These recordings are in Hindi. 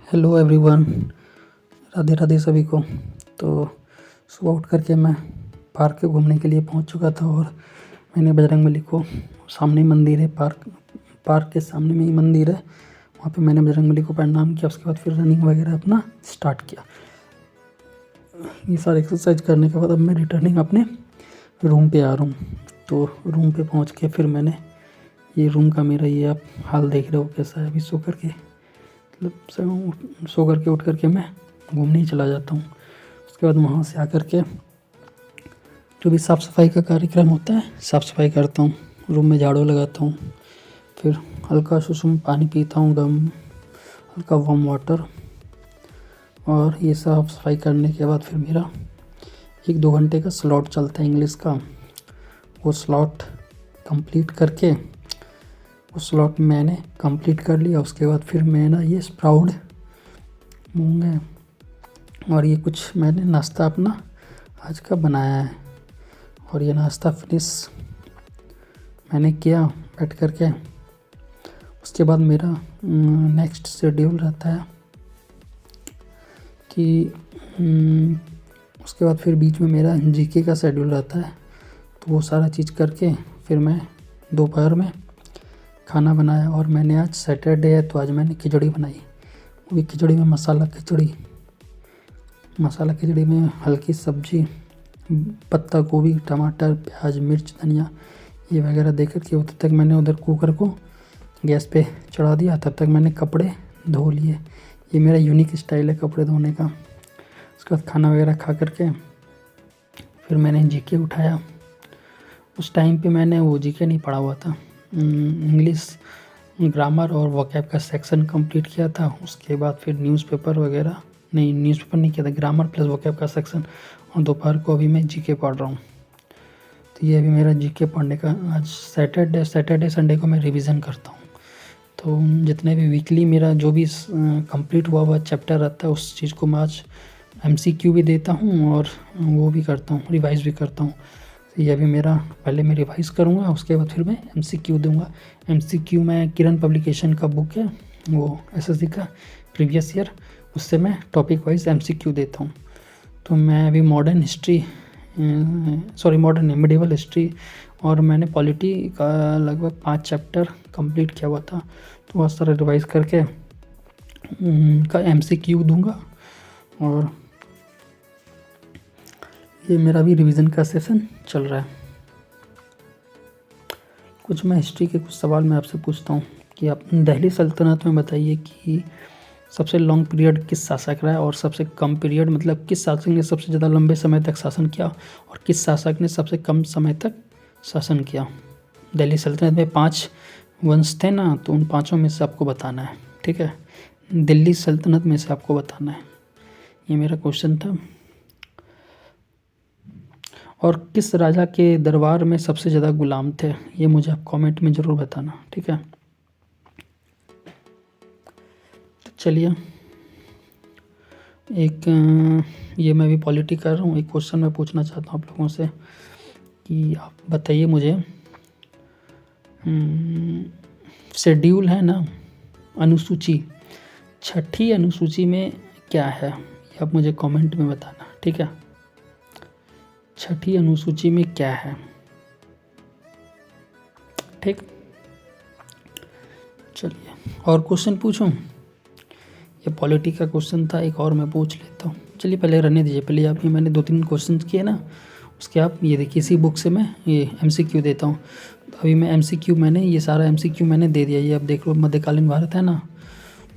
हेलो एवरीवन, राधे राधे सभी को। तो सुबह उठ करके मैं पार्क के घूमने के लिए पहुंच चुका था और मैंने बजरंगबली को, सामने मंदिर है, पार्क के सामने में ही मंदिर है, वहाँ पे मैंने बजरंगबली को प्रणाम किया। उसके बाद फिर रनिंग वगैरह अपना स्टार्ट किया। ये सारा एक्सरसाइज करने के बाद अब मैं रिटर्निंग अपने रूम पे आ रहा हूँ। तो रूम पे पहुँच के फिर मैंने ये रूम का मेरा ये आप हाल देख रहे हो कैसा है। अभी सो करके उठ करके मैं घूमने ही चला जाता हूँ। उसके बाद वहाँ से आकर के जो भी साफ़ सफाई का कार्यक्रम होता है, साफ़ सफाई करता हूँ, रूम में झाड़ू लगाता हूँ, फिर हल्का सुसुम पानी पीता हूँ, हल्का वार्म वाटर। और ये साफ़ सफाई करने के बाद फिर मेरा 1-2 घंटे का स्लॉट चलता है इंग्लिश का। वो स्लॉट कंप्लीट करके स्लॉट मैंने कंप्लीट कर लिया। उसके बाद फिर मैं ना ये स्प्राउट मूंग है और ये कुछ मैंने नाश्ता अपना आज का बनाया है। और ये नाश्ता फिनिश मैंने किया बैठ कर के। उसके बाद मेरा नेक्स्ट शेड्यूल रहता है कि उसके बाद फिर बीच में मेरा जीके का शेड्यूल रहता है। तो वो सारा चीज़ करके फिर मैं दोपहर में खाना बनाया। और मैंने आज सैटरडे है तो आज मैंने खिचड़ी बनाई। वो भी खिचड़ी में मसाला खिचड़ी में हल्की सब्जी, पत्ता गोभी, टमाटर, प्याज, मिर्च, धनिया ये वगैरह दे कर के तब तक मैंने उधर कुकर को गैस पे चढ़ा दिया। तब तक मैंने कपड़े धो लिए। ये मेरा यूनिक स्टाइल है कपड़े धोने का। उसके बाद खाना वगैरह खा करके फिर मैंने जीके उठाया। उस टाइम पे मैंने वो जीके नहीं पढ़ा हुआ था, इंग्लिश ग्रामर और वोकैब का सेक्शन कंप्लीट किया था। उसके बाद फिर न्यूज़पेपर नहीं किया था, ग्रामर प्लस वोकैब का सेक्शन। और दोपहर को अभी मैं जीके पढ़ रहा हूँ। तो ये अभी मेरा जीके पढ़ने का आज सैटरडे संडे को मैं रिवीजन करता हूँ। तो जितने भी वीकली मेरा जो भी कंप्लीट हुआ चैप्टर रहता है उस चीज़ को मैं आज MCQ भी देता हूँ और वो भी करता हूँ, रिवाइज़ भी करता हूँ। तो ये अभी मेरा पहले मैं रिवाइज़ करूँगा, उसके बाद फिर मैं MCQ दूँगा। MCQ में किरण पब्लिकेशन का बुक है, वो SSC का प्रीवियस ईयर, उससे मैं टॉपिक वाइज MCQ देता हूँ। तो मैं अभी मिडिवल हिस्ट्री और मैंने पॉलिटी का लगभग 5 चैप्टर कंप्लीट किया हुआ था। तो बहुत सारा रिवाइज़ करके का MCQ दूँगा। और ये मेरा भी रिवीजन का सेशन चल रहा है। कुछ मैं हिस्ट्री के कुछ सवाल मैं आपसे पूछता हूँ कि आप दिल्ली सल्तनत में बताइए कि सबसे लॉन्ग पीरियड किस शासक रहा है और सबसे कम पीरियड, मतलब किस शासक ने सबसे ज़्यादा लंबे समय तक शासन किया और किस शासक ने सबसे कम समय तक शासन किया। दिल्ली सल्तनत में 5 वंश थे ना, तो उन 5 में से आपको बताना है, ठीक है। दिल्ली सल्तनत में से आपको बताना है, ये मेरा क्वेश्चन था। और किस राजा के दरबार में सबसे ज़्यादा गुलाम थे, ये मुझे आप कमेंट में ज़रूर बताना, ठीक है। तो चलिए ये मैं भी पॉलिटी कर रहा हूँ। एक क्वेश्चन मैं पूछना चाहता हूँ आप लोगों से कि आप बताइए मुझे, शेड्यूल है ना, अनुसूची, 6ठी अनुसूची में क्या है, ये आप मुझे कमेंट में बताना, ठीक है। 6ठी अनुसूची में क्या है, ठीक। चलिए और क्वेश्चन पूछूं, ये पॉलिटी का क्वेश्चन था, एक और मैं पूछ लेता हूँ। चलिए पहले रहने दीजिए, पहले आप ये मैंने 2-3 क्वेश्चन किए ना, उसके आप ये देखिए, इसी बुक से मैं ये MCQ देता हूँ। तो अभी मैं MCQ मैंने ये सारा MCQ मैंने दे दिया। ये आप देख लो, मध्यकालीन भारत है ना,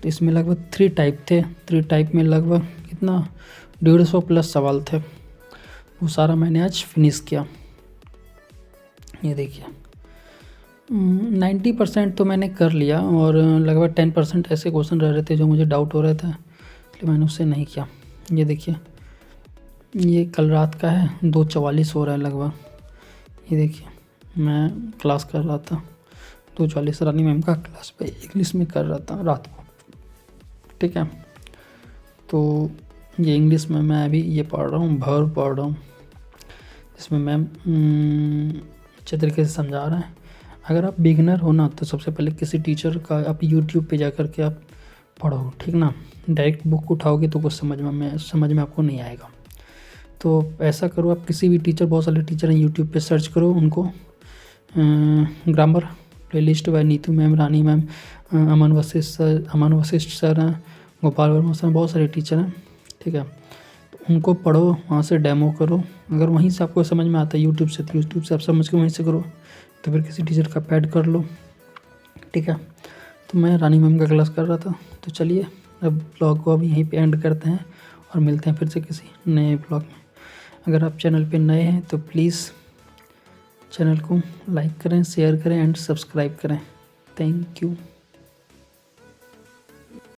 तो इसमें लगभग 3 टाइप थे। 3 टाइप में लगभग कितना 150 प्लस सवाल थे। वो सारा मैंने आज फिनिश किया। ये देखिए 90% तो मैंने कर लिया और लगभग 10% ऐसे क्वेश्चन रह रहे थे जो मुझे डाउट हो रहा था, इसलिए मैंने उससे नहीं किया। ये देखिए, ये कल रात का है, 2:44 हो रहा है लगभग। ये देखिए मैं क्लास कर रहा था, 2:44 रानी मैम का क्लास पे इंग्लिश में कर रहा था रात को, ठीक है। तो ये इंग्लिश में मैं अभी ये पढ़ रहा हूँ, वर्ब पढ़ रहा हूँ, इसमें मैम अच्छे तरीके से समझा रहा है। अगर आप बिगिनर हो ना, तो सबसे पहले किसी टीचर का आप यूट्यूब पे जा कर के आप पढ़ो, ठीक ना। डायरेक्ट बुक उठाओगे तो कुछ समझ में आपको नहीं आएगा। तो ऐसा करो, आप किसी भी टीचर, बहुत सारे टीचर हैं, यूट्यूब पे सर्च करो उनको, grammar playlist by Neetu ma'am, Rani ma'am, Aman Vashishtha sir हैं, गोपाल वर्मा सर, बहुत सारे टीचर हैं, ठीक है। तो उनको पढ़ो, वहाँ से डेमो करो। अगर वहीं से आपको समझ में आता है यूट्यूब से, तो यूट्यूब से आप समझ के वहीं से करो, तो फिर किसी टीचर का पैड कर लो, ठीक है। तो मैं रानी मैम का क्लास कर रहा था। तो चलिए अब ब्लॉग को अब यहीं पे एंड करते हैं और मिलते हैं फिर से किसी नए ब्लॉग में। अगर आप चैनल पे नए हैं तो प्लीज़ चैनल को लाइक करें, शेयर करें एंड सब्सक्राइब करें। Thank you.